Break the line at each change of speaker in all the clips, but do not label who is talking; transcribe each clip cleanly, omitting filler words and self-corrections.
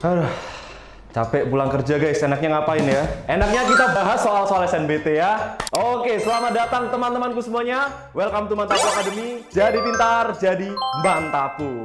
Aduh, capek pulang kerja guys. Enaknya ngapain ya? Enaknya kita bahas soal-soal SNBT ya. Oke, selamat datang teman-temanku semuanya. Welcome to Mantapu Academy. Jadi pintar, jadi mantapu.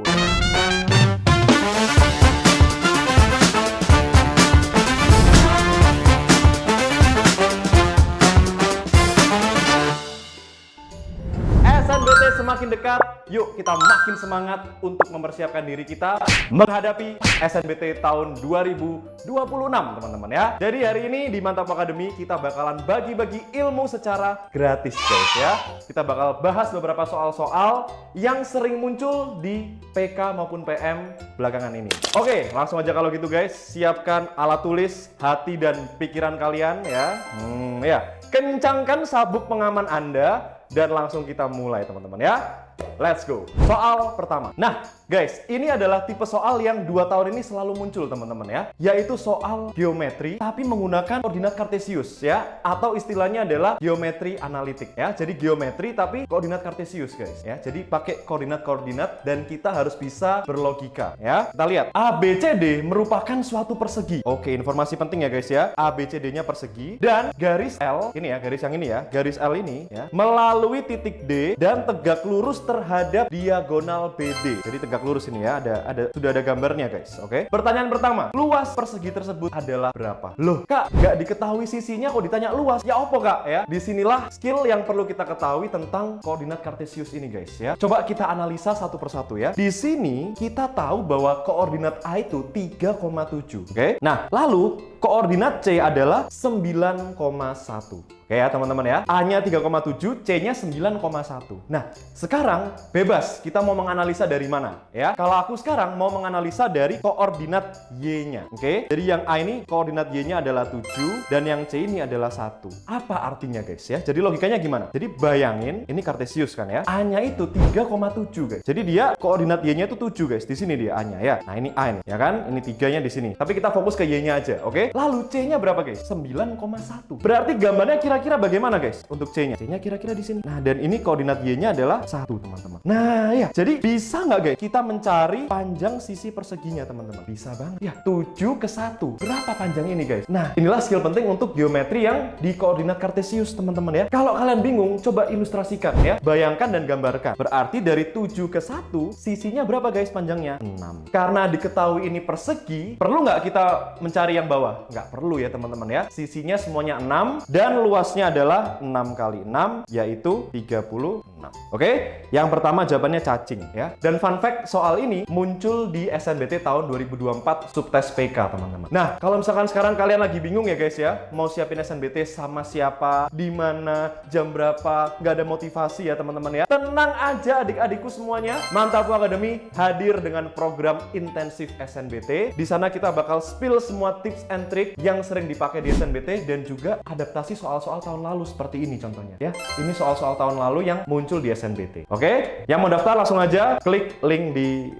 SNBT semakin dekat, yuk kita makin semangat untuk mempersiapkan diri kita menghadapi SNBT tahun 2026 teman-teman ya. Jadi hari ini di Mantapu Academy kita bakalan bagi-bagi ilmu secara gratis guys ya. Kita bakal bahas beberapa soal-soal yang sering muncul di PK maupun PM belakangan ini. Oke, langsung aja kalau gitu guys. Siapkan alat tulis, hati dan pikiran kalian ya. Kencangkan sabuk pengaman Anda dan langsung kita mulai teman-teman ya. Let's go. Soal pertama. Nah, guys, ini adalah tipe soal yang 2 tahun ini selalu muncul teman-teman ya, yaitu soal geometri tapi menggunakan koordinat kartesius ya, atau istilahnya adalah geometri analitik ya. Jadi geometri tapi koordinat kartesius guys ya. Jadi pakai koordinat-koordinat dan kita harus bisa berlogika ya. Kita lihat ABCD merupakan suatu persegi. Oke, informasi penting ya guys ya. ABCD-nya persegi dan garis L ini ya, garis yang ini ya, garis L ini ya, melalui titik D dan tegak lurus terhadap diagonal BD. Jadi tegak lurus ini ya, sudah ada gambarnya guys. Oke. Pertanyaan pertama, luas persegi tersebut adalah berapa? Loh, Kak, nggak diketahui sisinya kok ditanya luas. Ya opo Kak ya? Disinilah skill yang perlu kita ketahui tentang koordinat kartesius ini guys ya. Coba kita analisa satu persatu ya. Di sini kita tahu bahwa koordinat A itu 3,7. Oke. Nah, lalu koordinat C adalah 9,1. Oke ya teman-teman ya. A-nya 3,7, C-nya 9,1. Nah, sekarang bebas kita mau menganalisa dari mana ya. Kalau aku sekarang mau menganalisa dari koordinat Y-nya. Oke. Jadi yang A ini koordinat Y-nya adalah 7 dan yang C ini adalah 1. Apa artinya guys ya? Jadi logikanya gimana? Jadi bayangin ini kartesius kan ya. A-nya itu 3,7 guys. Jadi dia koordinat Y-nya itu 7 guys. Di sini dia A-nya ya. Nah, ini A ini ya kan? Ini 3-nya di sini. Tapi kita fokus ke Y-nya aja, oke? Lalu C-nya berapa guys? 9,1. Berarti gambarnya kira-kira bagaimana guys untuk C-nya? C-nya kira-kira di sini. Nah, dan ini koordinat Y-nya adalah 1 teman-teman. Nah ya, jadi bisa nggak guys kita mencari panjang sisi perseginya teman-teman? Bisa banget ya. 7 ke 1. Berapa panjang ini guys? Nah, inilah skill penting untuk geometri yang di koordinat kartesius teman-teman ya. Kalau kalian bingung, coba ilustrasikan ya. Bayangkan dan gambarkan. Berarti dari 7 ke 1, sisinya berapa guys panjangnya? 6. Karena diketahui ini persegi, perlu nggak kita mencari yang bawah? Nggak perlu ya teman-teman ya. Sisinya semuanya 6 dan luasnya adalah 6 kali 6 yaitu 36. Oke? Yang pertama jawabannya cacing ya. Dan fun fact soal ini muncul di SNBT tahun 2024 subtes PK teman-teman. Nah, kalau misalkan sekarang kalian lagi bingung ya guys ya, mau siapin SNBT sama siapa, di mana, jam berapa, nggak ada motivasi ya teman-teman ya. Tenang aja adik-adikku semuanya. Mantapu Academy hadir dengan program intensif SNBT. Di sana kita bakal spill semua tips and trick yang sering dipakai di SNBT dan juga adaptasi soal-soal tahun lalu seperti ini contohnya ya. Ini soal-soal tahun lalu yang muncul di SNBT. Oke? Yang mau daftar langsung aja klik link di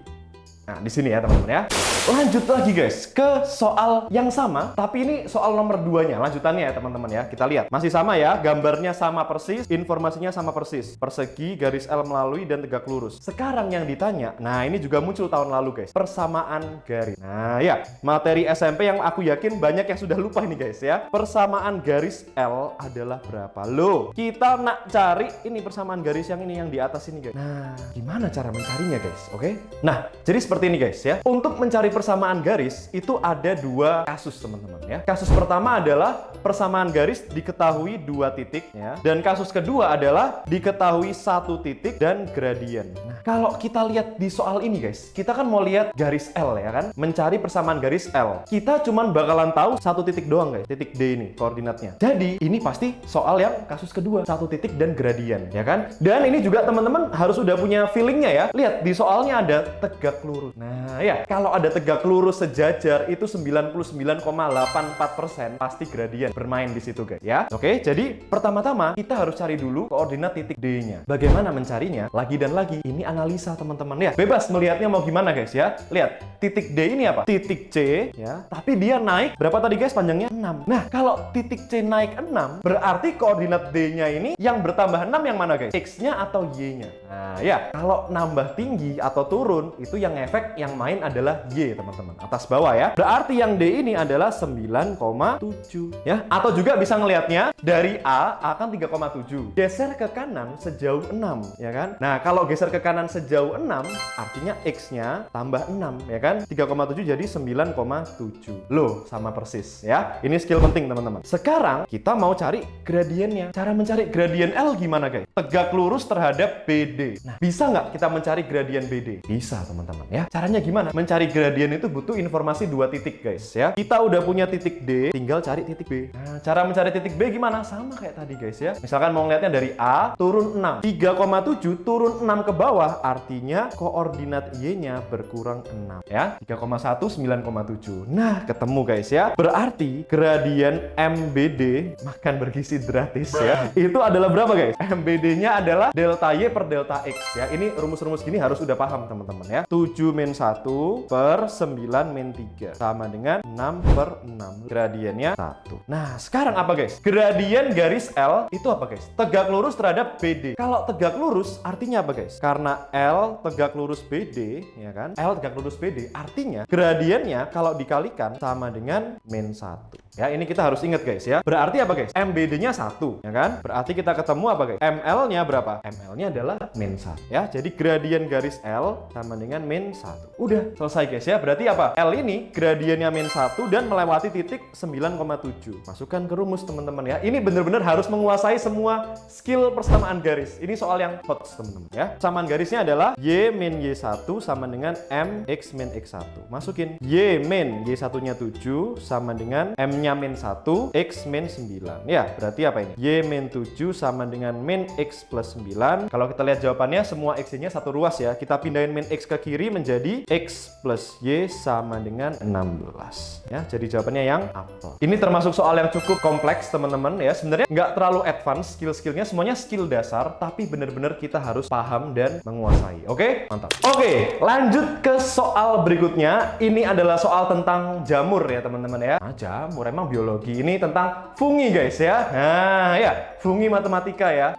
sini ya teman-teman ya. Lanjut lagi guys ke soal yang sama, tapi ini soal nomor 2-nya, lanjutannya ya teman-teman ya. Kita lihat, masih sama ya, gambarnya sama persis, informasinya sama persis. Persegi, garis L melalui, dan tegak lurus. Sekarang yang ditanya, nah ini juga muncul tahun lalu guys, persamaan garis. Nah ya, materi SMP yang aku yakin banyak yang sudah lupa ini guys ya. Persamaan garis L adalah berapa? Loh, kita nak cari ini persamaan garis yang ini, yang di atas ini guys. Nah, gimana cara mencarinya guys? Oke? Nah, jadi seperti ini guys ya. Untuk mencari persamaan garis itu ada 2 kasus teman-teman ya. Kasus pertama adalah persamaan garis diketahui 2 titik ya. Dan kasus kedua adalah diketahui 1 titik dan gradien. Nah, kalau kita lihat di soal ini guys, kita kan mau lihat garis L ya kan, mencari persamaan garis L. Kita cuman bakalan tahu 1 titik doang guys, titik D ini koordinatnya. Jadi ini pasti soal yang kasus kedua, 1 titik dan gradien ya kan. Dan ini juga teman-teman harus udah punya feelingnya ya. Lihat di soalnya ada tegak lurus. Nah ya, kalau ada tegak lurus sejajar itu 99,84% pasti gradien bermain di situ guys ya. Oke, jadi pertama-tama kita harus cari dulu koordinat titik D-nya. Bagaimana mencarinya? Lagi dan lagi, ini analisa teman-teman ya. Bebas melihatnya mau gimana guys ya. Lihat, titik D ini apa? Titik C ya. Tapi dia naik berapa tadi guys panjangnya? 6. Nah, kalau titik C naik 6, berarti koordinat D-nya ini yang bertambah 6 yang mana guys? X-nya atau Y-nya? Nah ya, kalau nambah tinggi atau turun itu yang ngefek efek yang main adalah Y, teman-teman. Atas bawah ya. Berarti yang D ini adalah 9,7 ya. Atau juga bisa ngelihatnya dari A kan 3,7. Geser ke kanan sejauh 6 ya kan. Nah, kalau geser ke kanan sejauh 6 artinya X-nya tambah 6 ya kan. 3,7 jadi 9,7. Loh, sama persis ya. Ini skill penting, teman-teman. Sekarang kita mau cari gradiennya. Cara mencari gradien L gimana, guys? Tegak lurus terhadap BD. Nah, bisa nggak kita mencari gradien BD? Bisa, teman-teman ya. Caranya gimana? Mencari gradien itu butuh informasi 2 titik, guys ya. Kita udah punya titik D, tinggal cari titik B. Nah, cara mencari titik B gimana? Sama kayak tadi, guys ya. Misalkan mau ngeliatnya dari A turun 6. 3,7 turun 6 ke bawah, artinya koordinat Y-nya berkurang 6 ya. 3,1 9,7. Nah, ketemu, guys ya. Berarti gradien MBD makan bergizi gratis ya. Itu adalah berapa, guys? MBD-nya adalah delta Y per delta X ya. Ini rumus-rumus gini harus udah paham, teman-teman ya. 7 min 1 per 9 min 3 sama dengan 6 per 6. Gradiennya 1. Nah, sekarang apa, guys? Gradien garis L itu apa, guys? Tegak lurus terhadap BD. Kalau tegak lurus artinya apa, guys? Karena L tegak lurus BD ya kan? L tegak lurus BD artinya gradiennya kalau dikalikan sama dengan min 1. Ya, ini kita harus ingat, guys ya. Berarti apa, guys? MBD-nya 1 ya kan? Berarti kita ketemu apa, guys? ML-nya berapa? ML-nya adalah min 1 ya. Jadi gradien garis L sama dengan min 1. Udah selesai, guys ya. Berarti apa? L ini gradiennya min 1 dan melewati titik 9,7. Masukkan ke rumus, teman-teman ya. Ini benar-benar harus menguasai semua skill persamaan garis. Ini soal yang hot, teman-teman ya. Persamaan garisnya adalah Y min Y1 sama dengan M X min X1. Masukin Y min Y1-nya 7 sama dengan M-nya min 1, X min 9. Ya, berarti apa ini? Y min 7 sama dengan min X plus 9. Kalau kita lihat jawabannya, semua X-nya satu ruas ya. Kita pindahin min X ke kiri menjadi X plus Y sama dengan 16. Ya, jadi jawabannya yang apel. Ini termasuk soal yang cukup kompleks, teman-teman ya. Sebenarnya nggak terlalu advance skill-skillnya, semuanya skill dasar, tapi benar-benar kita harus paham dan menguasai. Oke? Mantap. Oke, lanjut ke soal berikutnya. Ini adalah soal tentang jamur ya, teman-teman ya. Nah, jamur emang biologi. Ini tentang fungi, guys ya. Nah, ya, fungi matematika ya.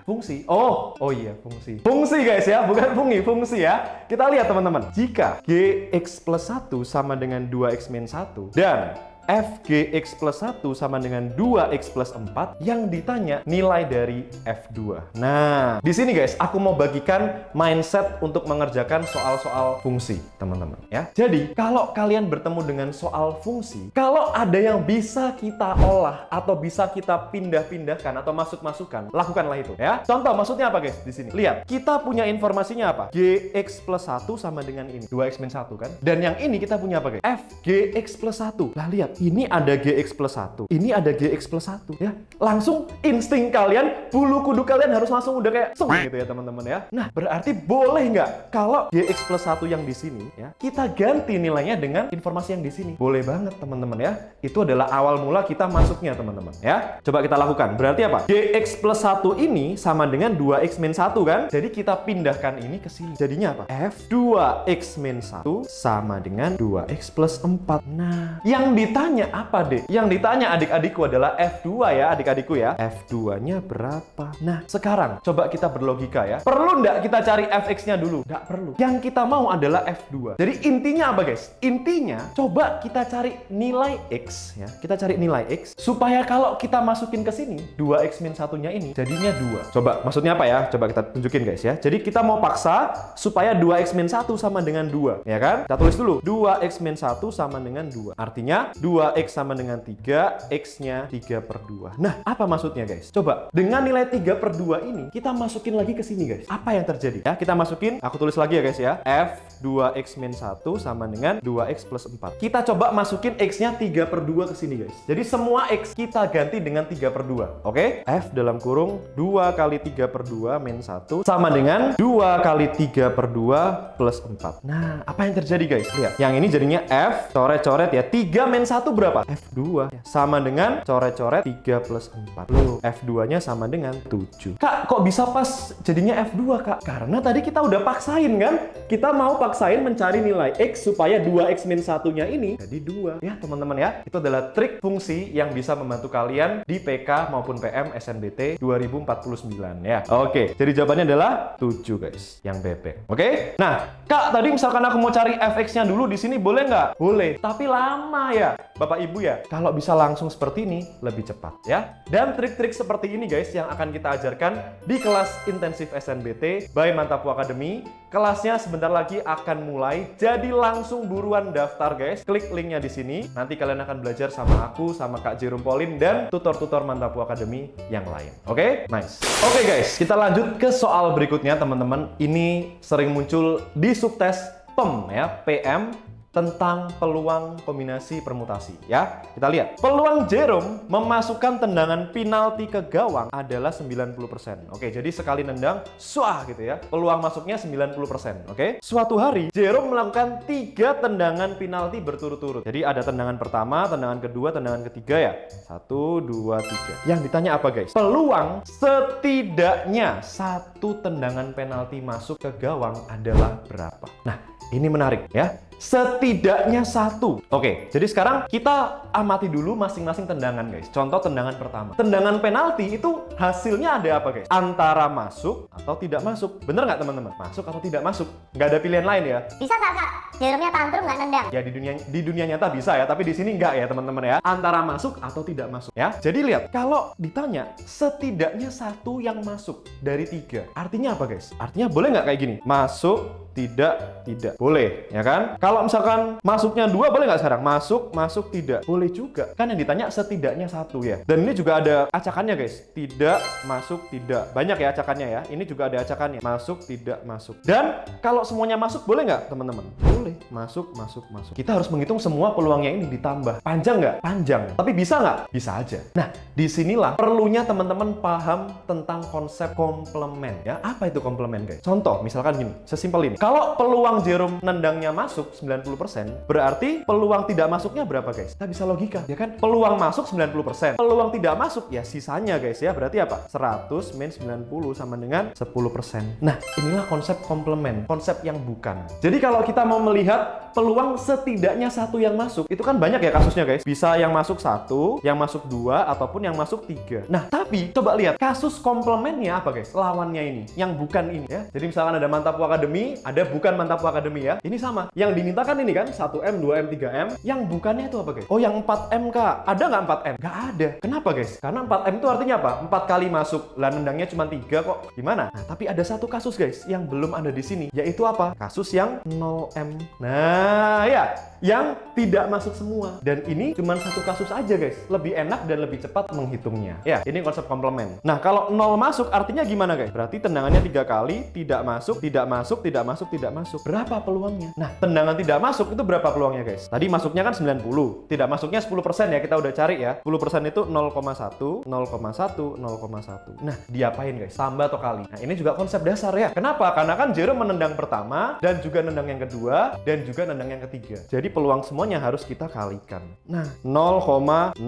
Fungsi. Oh iya, fungsi. Fungsi, guys ya, bukan fungi, fungsi ya. Kita lihat, teman-teman. Jika Gx plus 1 sama dengan 2x min 1 dan Fgx plus 1 sama dengan 2x plus 4, yang ditanya nilai dari F2. Nah, di sini, guys, aku mau bagikan mindset untuk mengerjakan soal-soal fungsi, teman-teman ya. Jadi, kalau kalian bertemu dengan soal fungsi, kalau ada yang bisa kita olah atau bisa kita pindah-pindahkan atau masuk-masukkan, lakukanlah itu ya. Contoh, maksudnya apa, guys? Di sini. Lihat, kita punya informasinya apa? Gx plus 1 sama dengan ini, 2x min 1 kan? Dan yang ini kita punya apa, guys? Fgx plus 1. Lah, lihat. Ini ada Gx plus 1. Ini ada Gx plus 1 ya. Langsung insting kalian, bulu kuduk kalian harus langsung udah kayak sung gitu ya, teman-teman ya. Nah, berarti boleh nggak kalau Gx plus 1 yang di sini ya, kita ganti nilainya dengan informasi yang di sini? Boleh banget, teman-teman ya. Itu adalah awal mula kita masuknya, teman-teman ya. Coba kita lakukan. Berarti apa? Gx plus 1 ini sama dengan 2x min 1 kan? Jadi kita pindahkan ini ke sini. Jadinya apa? F2x min 1 sama dengan 2x plus 4. Nah, yang ditanya apa, deh? Yang ditanya adik-adikku adalah F2 ya, adik-adikku ya. F2-nya berapa? Nah, sekarang coba kita berlogika ya. Perlu nggak kita cari Fx-nya dulu? Nggak perlu. Yang kita mau adalah F2. Jadi intinya apa, guys? Intinya coba kita cari nilai X ya. Kita cari nilai X supaya kalau kita masukin ke sini 2x min 1-nya ini jadinya 2. Coba maksudnya apa ya? Coba kita tunjukin, guys ya. Jadi kita mau paksa supaya 2x min 1 sama dengan 2 ya kan? Kita tulis dulu 2x min 1 sama dengan 2. Artinya 2x sama dengan 3, x-nya 3 per 2. Nah, apa maksudnya, guys? Coba, dengan nilai 3 per 2 ini, kita masukin lagi ke sini, guys. Apa yang terjadi? Ya, kita masukin, aku tulis lagi ya, guys ya. F 2x min 1 sama dengan 2x plus 4. Kita coba masukin x-nya 3 per 2 ke sini, guys. Jadi semua x kita ganti dengan 3 per 2. Oke? F dalam kurung 2 kali 3 per 2 min 1 sama dengan 2 kali 3 per 2 plus 4. Nah, apa yang terjadi, guys? Lihat, yang ini jadinya F, coret-coret ya, 3 min 1 F1 berapa? F2. Sama dengan coret-coret 3 plus 4. Loh, F2-nya sama dengan 7. Kak, kok bisa pas jadinya F2, Kak? Karena tadi kita udah paksain kan? Kita mau paksain mencari nilai X supaya 2X min 1-nya ini jadi 2. Ya, teman-teman ya. Itu adalah trik fungsi yang bisa membantu kalian di PK maupun PM SNBT 2049 ya. Oke, jadi jawabannya adalah 7 guys, yang BP. Oke? Nah, Kak, tadi misalkan aku mau cari fx-nya dulu di sini boleh nggak? Boleh, tapi lama ya, Bapak Ibu ya. Kalau bisa langsung seperti ini, lebih cepat ya. Dan trik-trik seperti ini guys yang akan kita ajarkan di kelas intensif SNBT by Mantapu Academy. Kelasnya sebentar lagi akan mulai, jadi langsung buruan daftar guys. Klik linknya di sini. Nanti kalian akan belajar sama aku, sama Kak Jerome Pauline dan tutor-tutor Mantapu Academy yang lain. Oke? Nice. Oke guys, kita lanjut ke soal berikutnya teman-teman. Ini sering muncul di subtes PEM ya, PM, tentang peluang kombinasi permutasi ya. Kita lihat. Peluang Jerome memasukkan tendangan penalti ke gawang adalah 90%. Oke, jadi sekali nendang, suah gitu ya. Peluang masuknya 90%. Oke. Suatu hari Jerome melakukan 3 tendangan penalti berturut-turut. Jadi ada tendangan pertama, tendangan kedua, tendangan ketiga ya. 1, 2, 3. Yang ditanya apa guys? Peluang setidaknya 1 tendangan penalti masuk ke gawang adalah berapa? Nah, ini menarik ya. Setidaknya 1. Oke, jadi sekarang kita amati dulu masing-masing tendangan guys. Contoh tendangan pertama. Tendangan penalti itu hasilnya ada apa guys? Antara masuk atau tidak masuk. Bener nggak teman-teman? Masuk atau tidak masuk. Nggak ada pilihan lain ya.
Bisa nggak Kak? Jerome-nya tantrum nggak nendang?
Ya di dunia nyata bisa ya, tapi di sini nggak ya teman-teman ya. Antara masuk atau tidak masuk ya. Jadi lihat, kalau ditanya setidaknya 1 yang masuk dari 3. Artinya apa guys? Artinya boleh nggak kayak gini? Masuk, tidak, tidak. Boleh, ya kan? Kalau misalkan masuknya 2, boleh nggak sekarang? Masuk, masuk, tidak. Boleh juga. Kan yang ditanya setidaknya 1 ya. Dan ini juga ada acakannya guys. Tidak, masuk, tidak. Banyak ya acakannya ya. Ini juga ada acakannya. Masuk, tidak, masuk. Dan kalau semuanya masuk, boleh nggak teman-teman? Boleh. Masuk, masuk, masuk. Kita harus menghitung semua peluangnya ini ditambah. Panjang nggak? Panjang. Tapi bisa nggak? Bisa aja. Nah, disinilah perlunya teman-teman paham tentang konsep komplement ya. Apa itu komplement guys? Contoh, misalkan gini. Sesimpel ini. Kalau peluang Jerome nendangnya masuk 90%, berarti peluang tidak masuknya berapa guys? Kita bisa logika, ya kan? Peluang masuk 90%, peluang tidak masuk ya sisanya guys ya. Berarti apa? 100 min 90 sama dengan 10%. Nah, inilah konsep komplement, konsep yang bukan. Jadi kalau kita mau melihat peluang setidaknya 1 yang masuk, itu kan banyak ya kasusnya guys. Bisa yang masuk 1, yang masuk 2, ataupun yang masuk 3. Nah, tapi coba lihat kasus komplementnya apa guys? Lawannya ini, yang bukan ini ya. Jadi misalkan ada Mantapu Academy, ada bukan Mantapu Academy ya. Ini sama. Yang dimintakan ini kan 1M, 2M, 3M. Yang bukannya itu apa guys? Oh, yang 4M Kak. Ada nggak 4M? Nggak ada. Kenapa guys? Karena 4M itu artinya apa? 4 kali masuk. Lah nendangnya cuma 3 kok. Gimana? Nah, tapi ada satu kasus guys yang belum ada di sini. Yaitu apa? Kasus yang 0M. Nah, ya. Yang tidak masuk semua. Dan ini cuma satu kasus aja guys. Lebih enak dan lebih cepat menghitungnya. Ya, ini konsep komplement. Nah, kalau 0 masuk artinya gimana guys? Berarti tendangannya 3 kali, tidak masuk, tidak masuk, tidak masuk, tidak masuk. Berapa peluangnya? Nah, tendangan tidak masuk itu berapa peluangnya guys? Tadi masuknya kan 90. Tidak masuknya 10% ya, kita udah cari ya. 10% itu 0,1, 0,1, 0,1. Nah, diapain guys? Tambah atau kali? Nah, ini juga konsep dasar ya. Kenapa? Karena kan Jerome menendang pertama, dan juga nendang yang kedua, dan juga nendang yang ketiga. Jadi peluang semuanya harus kita kalikan. Nah, 0,001.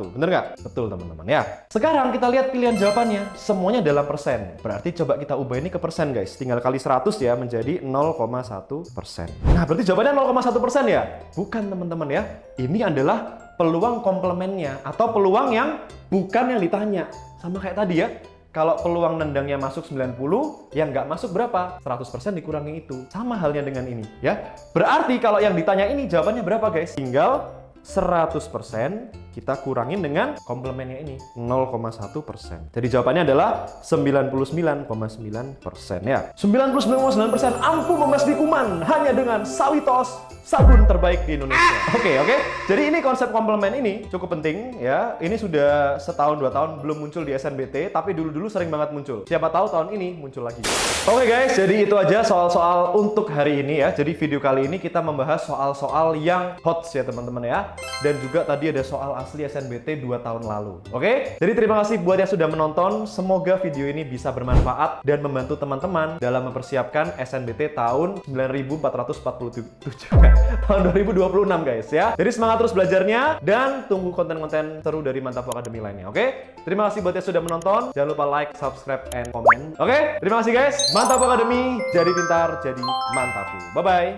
Bener nggak? Betul teman-teman ya. Sekarang kita lihat pilihan jawabannya. Semuanya dalam persen. Berarti coba kita ubah ini ke persen guys. Tinggal kali 100 ya menjadi 0,1%. Nah, berarti jawabannya 0,1% ya? Bukan teman-teman ya. Ini adalah peluang komplementnya atau peluang yang bukan yang ditanya. Sama kayak tadi ya. Kalau peluang nendangnya masuk 90, yang nggak masuk berapa? 100% dikurangi itu. Sama halnya dengan ini ya. Berarti kalau yang ditanya ini jawabannya berapa guys? Tinggal 100% kita kurangin dengan komplemennya ini 0,1%. Jadi jawabannya adalah 99,9% ya. 99,9% ampuh membasmi kuman hanya dengan Sawitos, sabun terbaik di Indonesia. Oke. Jadi ini konsep komplement ini cukup penting ya. Ini sudah setahun 2 tahun belum muncul di SNBT, tapi dulu-dulu sering banget muncul. Siapa tahu tahun ini muncul lagi. Oke guys, jadi itu aja soal-soal untuk hari ini ya. Jadi video kali ini kita membahas soal-soal yang hot ya teman-teman ya. Dan juga tadi ada soal asli SNBT 2 tahun lalu. Oke? Jadi terima kasih buat yang sudah menonton. Semoga video ini bisa bermanfaat dan membantu teman-teman dalam mempersiapkan SNBT tahun 9447 tahun 2026 guys ya. Jadi semangat terus belajarnya dan tunggu konten-konten seru dari Mantap Academy lainnya. Oke? Terima kasih buat yang sudah menonton. Jangan lupa like, subscribe, and comment. Oke? Terima kasih guys. Mantap Academy, jadi pintar, jadi mantap. Bye-bye.